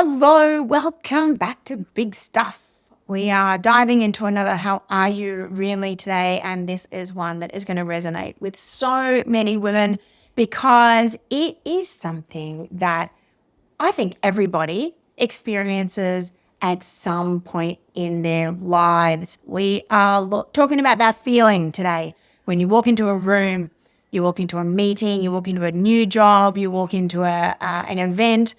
Hello, welcome back to Big Stuff. We are diving into another How Are You Really today, and this is one that is going to resonate with so many women because it is something that I think everybody experiences at some point in their lives. We are talking about that feeling today when you walk into a room, you walk into a meeting, you walk into a new job, you walk into an event,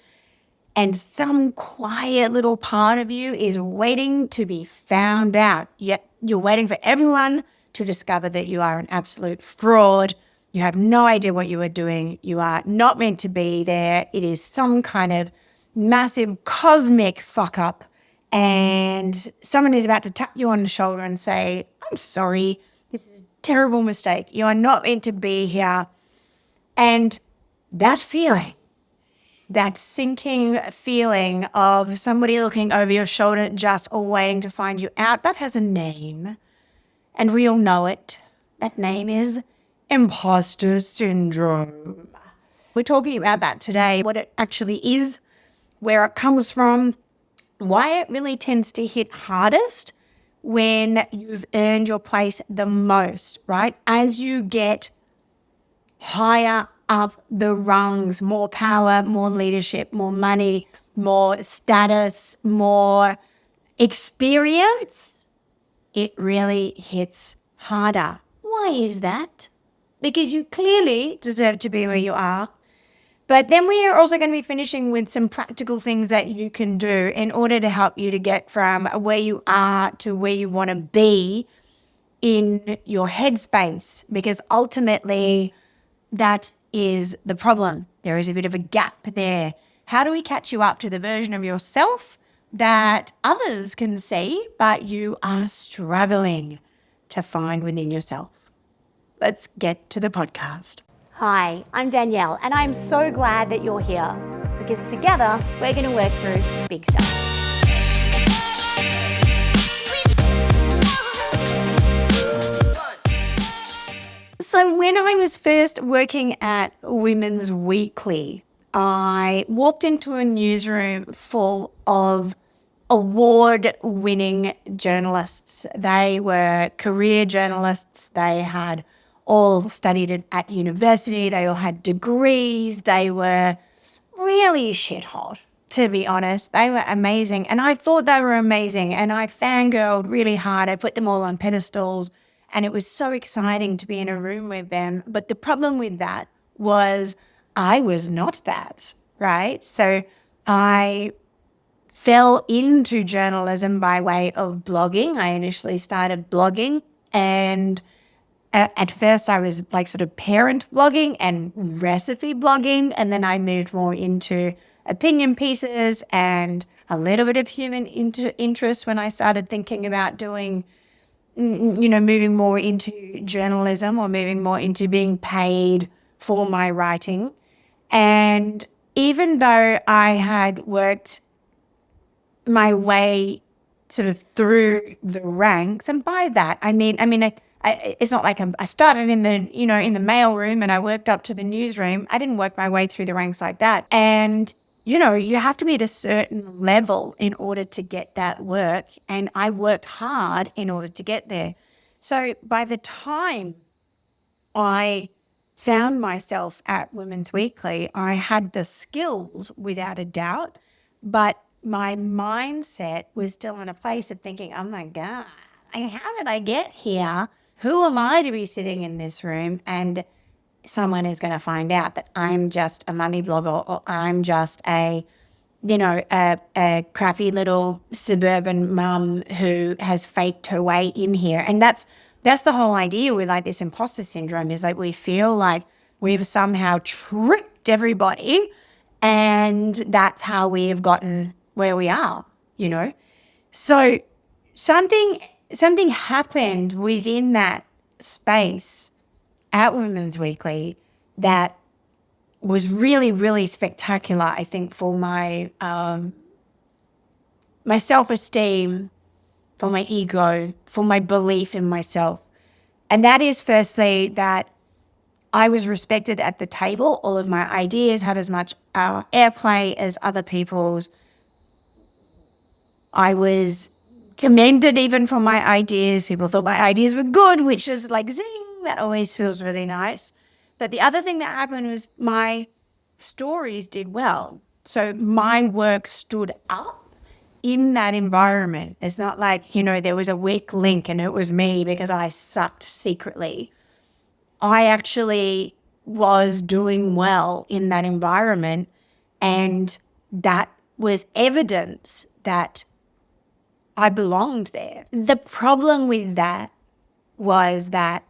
and some quiet little part of you is waiting to be found out. Yet you're waiting for everyone to discover that you are an absolute fraud. You have no idea what you are doing. You are not meant to be there. It is some kind of massive cosmic fuck up. And someone is about to tap you on the shoulder and say, I'm sorry, this is a terrible mistake. You are not meant to be here. And that feeling, that sinking feeling of somebody looking over your shoulder just or waiting to find you out, that has a name. And we all know it. That name is Imposter syndrome. We're talking about that today, what it actually is, where it comes from, why it really tends to hit hardest when you've earned your place the most, right? As you get higher up the rungs, more power, more leadership, more money, more status, more experience, it really hits harder. Why is that? Because you clearly deserve to be where you are. But then we are also going to be finishing with some practical things that you can do in order to help you to get from where you are to where you want to be in your headspace, because ultimately that is the problem. There is a bit of a gap there. How do we catch you up to the version of yourself that others can see, but you are struggling to find within yourself? Let's get to the podcast. Hi, I'm Danielle, and I'm so glad that you're here because together we're going to work through big stuff. So when I was first working at Women's Weekly, I walked into a newsroom full of award-winning journalists. They were career journalists. They had all studied at university. They all had degrees. They were really shit hot, to be honest. They were amazing. And I thought they were amazing. And I fangirled really hard. I put them all on pedestals. And it was so exciting to be in a room with them. But the problem with that was I was not that, right? So I fell into journalism by way of blogging. I initially started blogging, and at first I was like sort of parent blogging and recipe blogging, and then I moved more into opinion pieces and a little bit of human interest when I started thinking about doing, moving more into journalism or moving more into being paid for my writing. And even though I had worked my way sort of through the ranks, and by that I mean, it's not like I started in the mail room and I worked up to the newsroom. I didn't work my way through the ranks like that. And you have to be at a certain level in order to get that work. And I worked hard in order to get there. So by the time I found myself at Women's Weekly, I had the skills without a doubt, but my mindset was still in a place of thinking, oh my God, how did I get here? Who am I to be sitting in this room? And someone is going to find out that I'm just a mummy blogger, or I'm just a crappy little suburban mum who has faked her way in here. And that's the whole idea with like this imposter syndrome, is like we feel like we've somehow tricked everybody, and that's how we have gotten where we are, So something happened within that space at Women's Weekly that was really, really spectacular, I think, for my my self-esteem, for my ego, for my belief in myself. And that is firstly that I was respected at the table. All of my ideas had as much airplay as other people's. I was commended even for my ideas. People thought my ideas were good, which is like zing, that always feels really nice. But the other thing that happened was my stories did well. So my work stood up in that environment. It's not like, there was a weak link and it was me because I sucked secretly. I actually was doing well in that environment, and that was evidence that I belonged there. The problem with that was that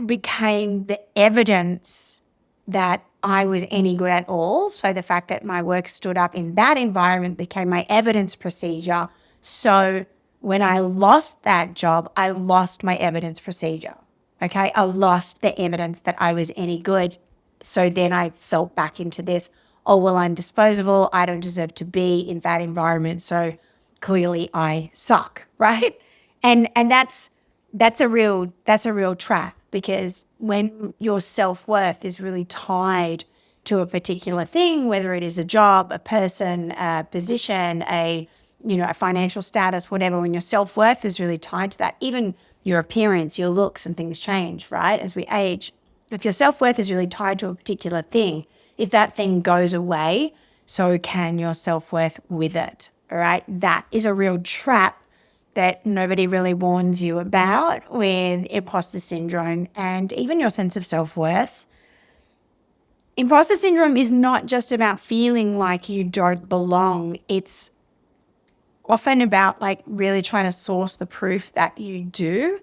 became the evidence that I was any good at all. So the fact that my work stood up in that environment became my evidence procedure. So when I lost that job, I lost my evidence procedure. Okay, I lost the evidence that I was any good. So then I fell back into this, oh, well, I'm disposable. I don't deserve to be in that environment. So clearly I suck, right? And that's a real trap, because when your self-worth is really tied to a particular thing, whether it is a job, a person, a position, a financial status, whatever, when your self-worth is really tied to that, even your appearance, your looks and things change, right? As we age, if your self-worth is really tied to a particular thing, if that thing goes away, so can your self-worth with it, all right? That is a real trap that nobody really warns you about with imposter syndrome and even your sense of self-worth. Imposter syndrome is not just about feeling like you don't belong. It's often about like really trying to source the proof that you do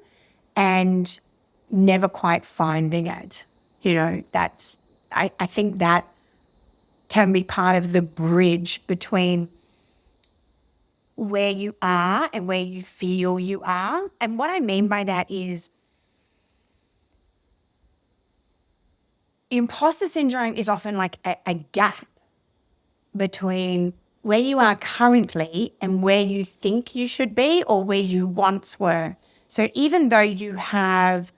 and never quite finding it. I think that can be part of the bridge between where you are and where you feel you are. And what I mean by that is imposter syndrome is often like a gap between where you are currently and where you think you should be or where you once were. So even though you have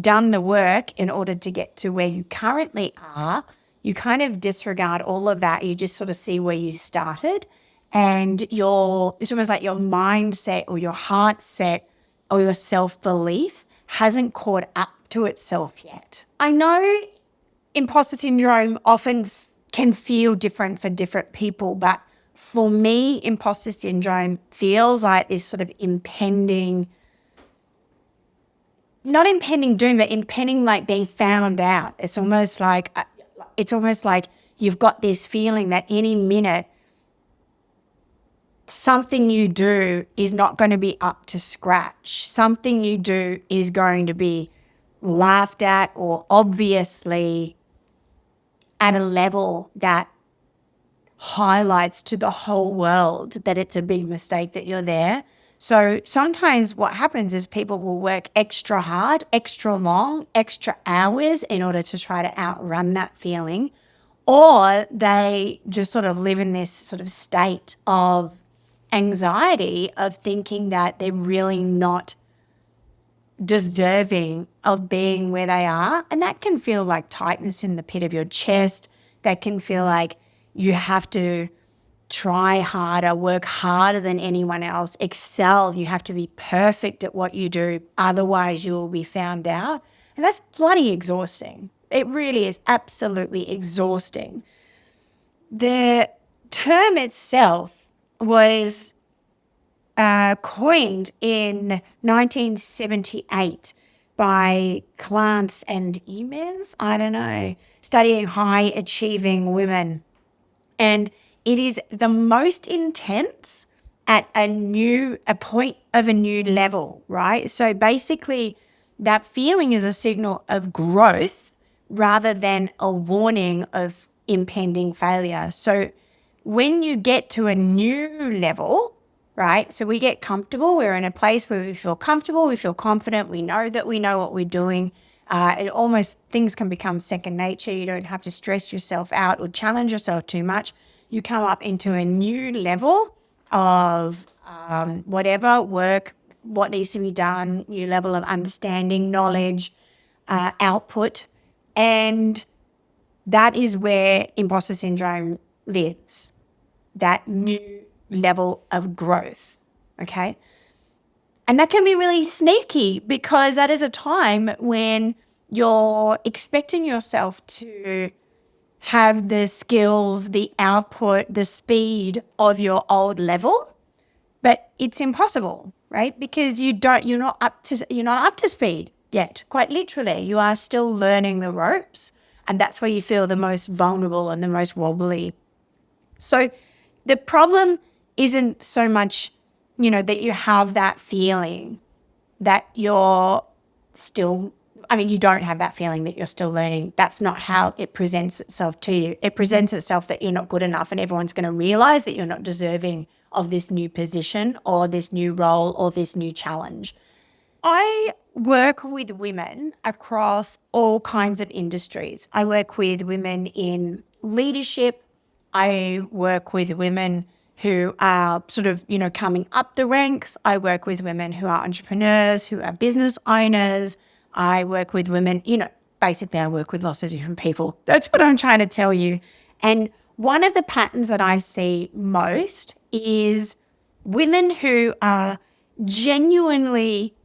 done the work in order to get to where you currently are, you kind of disregard all of that. You just sort of see where you started, and it's almost like your mindset or your heart set or your self-belief hasn't caught up to itself yet. I know imposter syndrome often can feel different for different people, but for me, imposter syndrome feels like this sort of not impending doom, but impending like being found out. It's almost like you've got this feeling that any minute something you do is not going to be up to scratch. Something you do is going to be laughed at or obviously at a level that highlights to the whole world that it's a big mistake that you're there. So sometimes what happens is people will work extra hard, extra long, extra hours in order to try to outrun that feeling, or they just sort of live in this sort of state of anxiety of thinking that they're really not deserving of being where they are. And that can feel like tightness in the pit of your chest. That can feel like you have to try harder, work harder than anyone else, excel. You have to be perfect at what you do. Otherwise, you will be found out. And that's bloody exhausting. It really is absolutely exhausting. The term itself was coined in 1978 by Clance and Emes, I don't know, studying high achieving women. And it is the most intense at a point of a new level, right? So basically that feeling is a signal of growth rather than a warning of impending failure. So when you get to a new level, right? So we get comfortable. We're in a place where we feel comfortable. We feel confident. We know that we know what we're doing. Things can become second nature. You don't have to stress yourself out or challenge yourself too much. You come up into a new level of whatever work, what needs to be done, new level of understanding, knowledge, output. And that is where imposter syndrome lives. that new level of growth, okay? And that can be really sneaky because that is a time when you're expecting yourself to have the skills, the output, the speed of your old level, but it's impossible, right? Because you're not up to speed yet. Quite literally, you are still learning the ropes, and that's where you feel the most vulnerable and the most wobbly. So the problem isn't so much, that you have that feeling that you're still, you don't have that feeling that you're still learning. That's not how it presents itself to you. It presents itself that you're not good enough and everyone's going to realize that you're not deserving of this new position or this new role or this new challenge. I work with women across all kinds of industries. I work with women in leadership. I work with women who are sort of, coming up the ranks. I work with women who are entrepreneurs, who are business owners. I work with women, basically I work with lots of different people. That's what I'm trying to tell you. And one of the patterns that I see most is women who are genuinely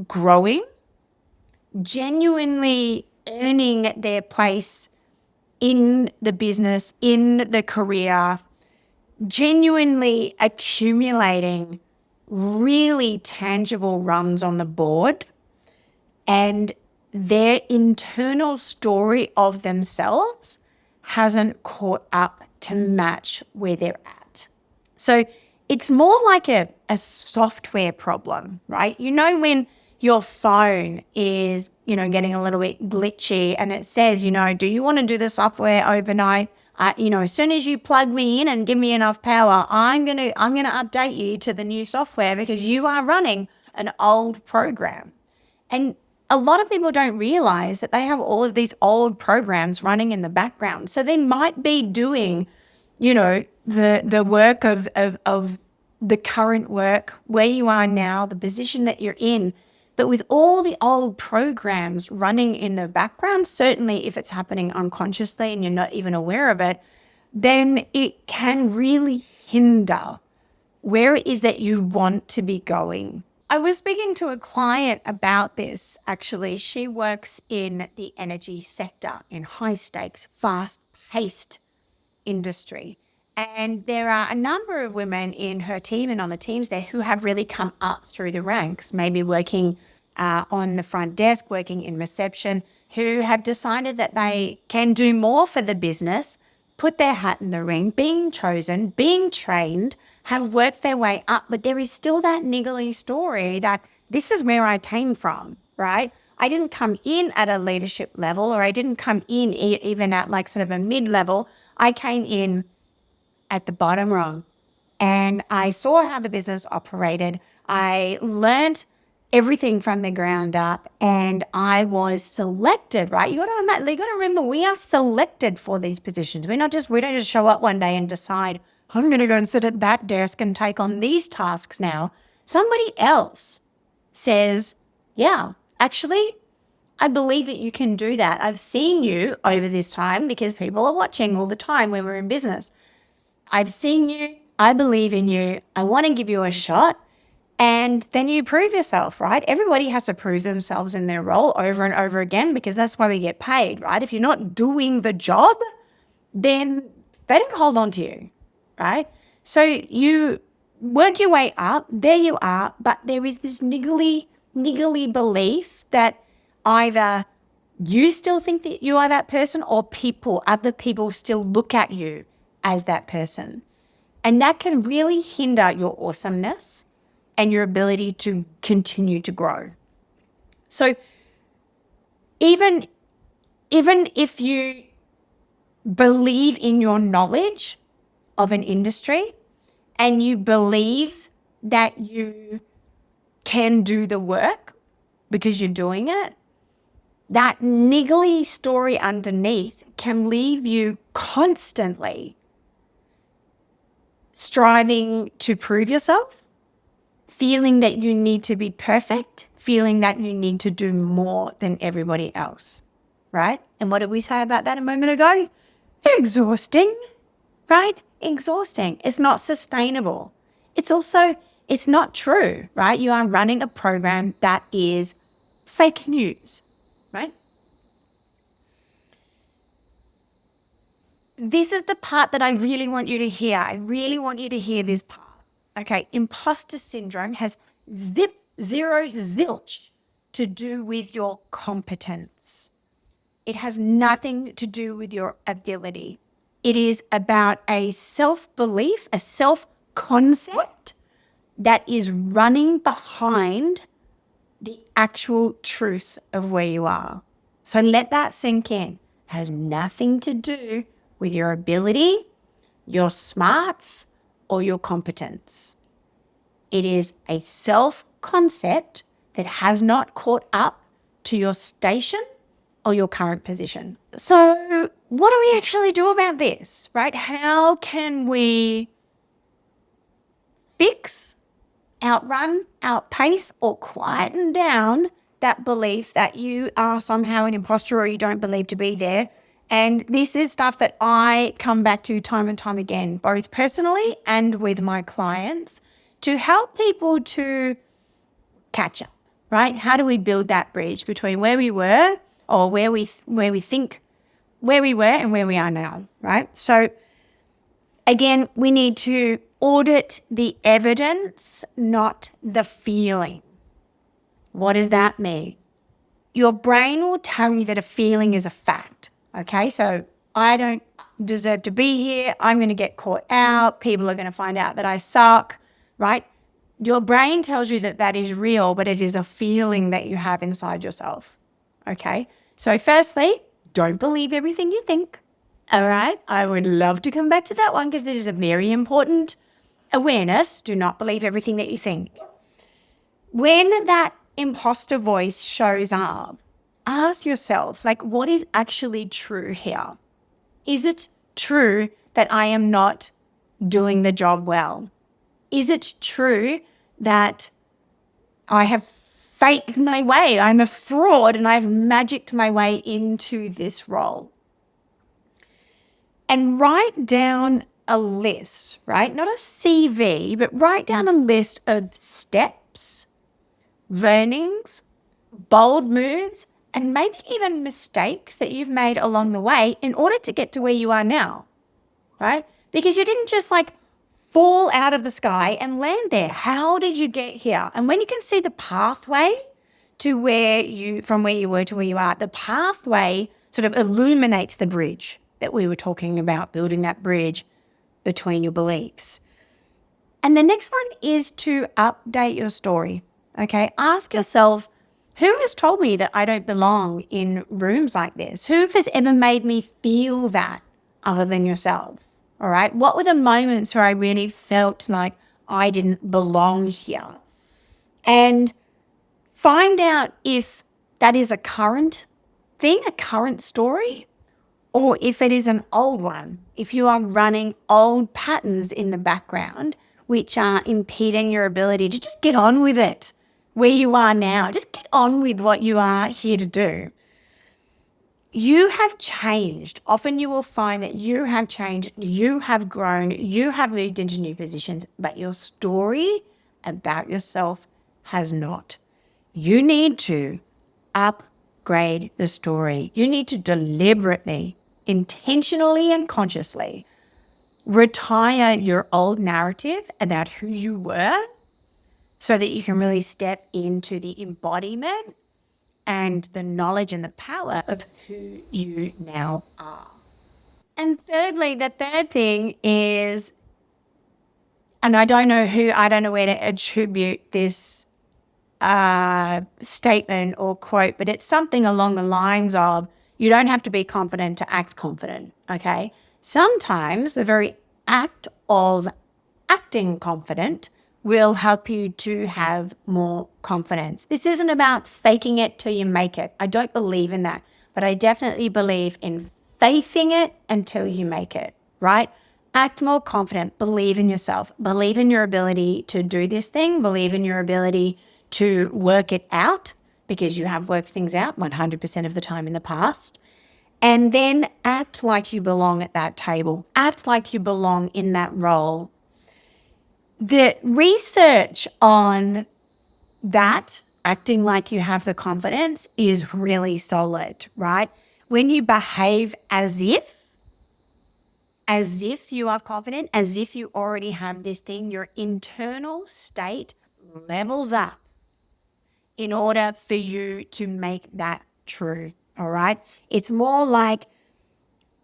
growing, genuinely earning their place in the business, in the career, genuinely accumulating really tangible runs on the board, and their internal story of themselves hasn't caught up to match where they're at. So it's more like a software problem, right? When your phone is, getting a little bit glitchy and it says, do you want to do the software overnight? As soon as you plug me in and give me enough power, I'm gonna update you to the new software because you are running an old program. And a lot of people don't realize that they have all of these old programs running in the background. So they might be doing, the work of the current work, where you are now, the position that you're in. But with all the old programs running in the background, certainly if it's happening unconsciously and you're not even aware of it, then it can really hinder where it is that you want to be going. I was speaking to a client about this, actually. She works in the energy sector in high stakes, fast paced industry. And there are a number of women in her team and on the teams there who have really come up through the ranks, maybe working on the front desk, working in reception, who have decided that they can do more for the business, put their hat in the ring, being chosen, being trained, have worked their way up. But there is still that niggly story that this is where I came from, right? I didn't come in at a leadership level, or I didn't come in even at like sort of a mid-level. I came in at the bottom rung and I saw how the business operated. I learned everything from the ground up and I was selected, right? You got to remember, we are selected for these positions. We don't just show up one day and decide, I'm going to go and sit at that desk and take on these tasks now. Somebody else says, yeah, actually, I believe that you can do that. I've seen you over this time because people are watching all the time when we're in business. I've seen you. I believe in you. I want to give you a shot. And then you prove yourself, right? Everybody has to prove themselves in their role over and over again because that's why we get paid, right? If you're not doing the job, then they don't hold on to you, right? So you work your way up. There you are. But there is this niggly belief that either you still think that you are that person or other people still look at you as that person. And that can really hinder your awesomeness and your ability to continue to grow. So even if you believe in your knowledge of an industry and you believe that you can do the work because you're doing it, that niggly story underneath can leave you constantly striving to prove yourself, feeling that you need to be perfect, feeling that you need to do more than everybody else, right? And what did we say about that a moment ago? Exhausting, right? Exhausting. It's not sustainable. It's not true, right? You are running a program that is fake news, right? This is the part that I really want you to hear. I really want you to hear this part. Okay, imposter syndrome has zero zilch to do with your competence. It has nothing to do with your ability. It is about a self-belief, a self-concept that is running behind the actual truth of where you are. So let that sink in. It has nothing to do with your ability, your smarts, or your competence. It is a self-concept that has not caught up to your station or your current position. So what do we actually do about this, right? How can we fix, outrun, outpace, or quieten down that belief that you are somehow an imposter or you don't believe to be there? And this is stuff that I come back to time and time again, both personally and with my clients, to help people to catch up, right? How do we build that bridge between where we were or where we think where we were and where we are now, right? So again, we need to audit the evidence, not the feeling. What does that mean? Your brain will tell you that a feeling is a fact, okay? So I don't deserve to be here. I'm going to get caught out. People are going to find out that I suck, right? Your brain tells you that that is real, but it is a feeling that you have inside yourself, okay? So firstly, don't believe everything you think, all right? I would love to come back to that one because it is a very important awareness. Do not believe everything that you think. When that imposter voice shows up, ask yourself, like, what is actually true here? Is it true that I am not doing the job well? Is it true that I have faked my way, I'm a fraud, and I've magicked my way into this role? And write down a list, right? Not a CV, but write down a list of steps, learnings, bold moves, and maybe even mistakes that you've made along the way in order to get to where you are now, right? Because you didn't just like fall out of the sky and land there. How did you get here? And when you can see the pathway to from where you were to where you are, the pathway sort of illuminates the bridge that we were talking about, building that bridge between your beliefs. And the next one is to update your story. Okay, ask yourself, who has told me that I don't belong in rooms like this? Who has ever made me feel that other than yourself? All right, what were the moments where I really felt like I didn't belong here? And find out if that is a current thing, a current story, or if it is an old one, if you are running old patterns in the background which are impeding your ability to just get on with it where you are now. Just get on with what you are here to do. You have changed. Often you will find that you have changed, you have grown, you have moved into new positions, but your story about yourself has not. You need to upgrade the story. You need to deliberately, intentionally and consciously retire your old narrative about who you were so that you can really step into the embodiment and the knowledge and the power of who you now are. And thirdly, the third thing is, and I don't know where to attribute this statement or quote, but it's something along the lines of, you don't have to be confident to act confident, okay? Sometimes the very act of acting confident will help you to have more confidence. This isn't about faking it till you make it. I don't believe in that, but I definitely believe in faithing it until you make it, right? Act more confident, believe in yourself, believe in your ability to do this thing, believe in your ability to work it out because you have worked things out 100% of the time in the past. And then act like you belong at that table. Act like you belong in that role. The research on that, acting like you have the confidence, is really solid, right? When you behave as if you are confident, as if you already have this thing, your internal state levels up in order for you to make that true, all right? It's more like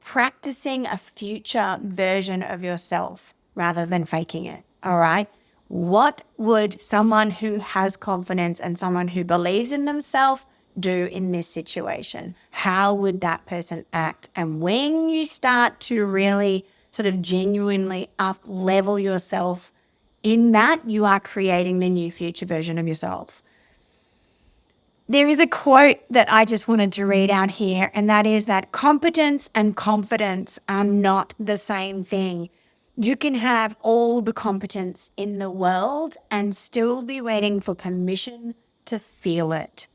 practicing a future version of yourself rather than faking it, all right? What would someone who has confidence and someone who believes in themselves do in this situation? How would that person act? And when you start to really sort of genuinely up level yourself in that, you are creating the new future version of yourself. There is a quote that I just wanted to read out here, and that is that competence and confidence are not the same thing. You can have all the competence in the world and still be waiting for permission to feel it.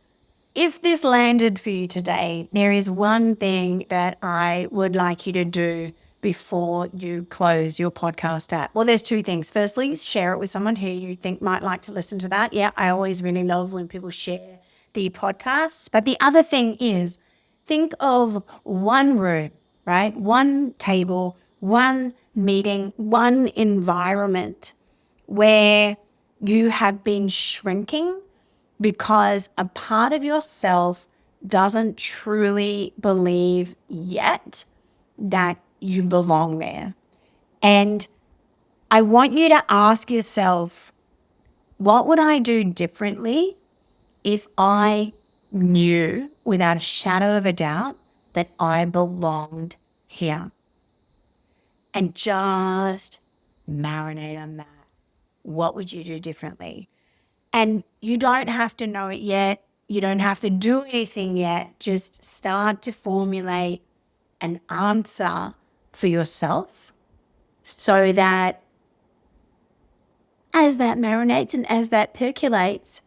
If this landed for you today, there is one thing that I would like you to do before you close your podcast app. Well, there's two things. Firstly, share it with someone who you think might like to listen to that. Yeah, I always really love when people share the podcasts. But the other thing is, think of one room, right? One table, one meeting, one environment where you have been shrinking because a part of yourself doesn't truly believe yet that you belong there. And I want you to ask yourself, what would I do differently if I knew without a shadow of a doubt that I belonged here? And just marinate on that. What would you do differently? And you don't have to know it yet. You don't have to do anything yet. Just start to formulate an answer for yourself so that as that marinates and as that percolates,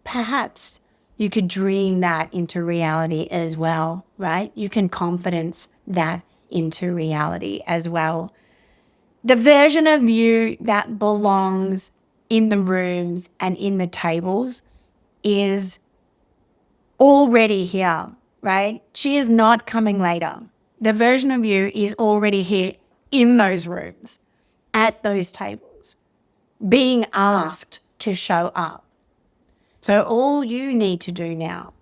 perhaps you could dream that into reality as well, right? You can confidence that into reality as well. The version of you that belongs in the rooms and in the tables is already here, right? She is not coming later. The version of you is already here in those rooms, at those tables, being asked to show up. So all you need to do now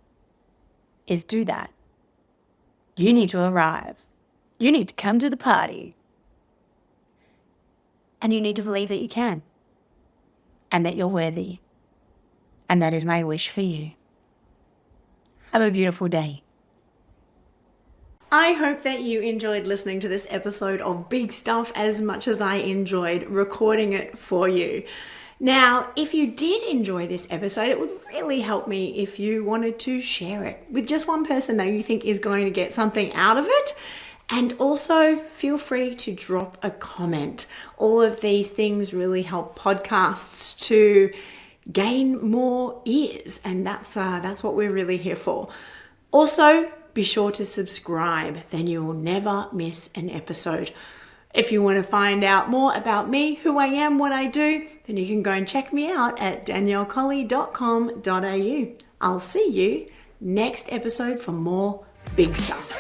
is do that. You need to arrive. You need to come to the party. And you need to believe that you can and that you're worthy. And that is my wish for you. Have a beautiful day. I hope that you enjoyed listening to this episode of Big Stuff as much as I enjoyed recording it for you. Now, if you did enjoy this episode, it would really help me if you wanted to share it with just one person that you think is going to get something out of it. And also feel free to drop a comment. All of these things really help podcasts to gain more ears, and that's what we're really here for. Also, be sure to subscribe, then you will never miss an episode. If you want to find out more about me, who I am, what I do, then you can go and check me out at daniellecolley.com.au. I'll see you next episode for more big stuff.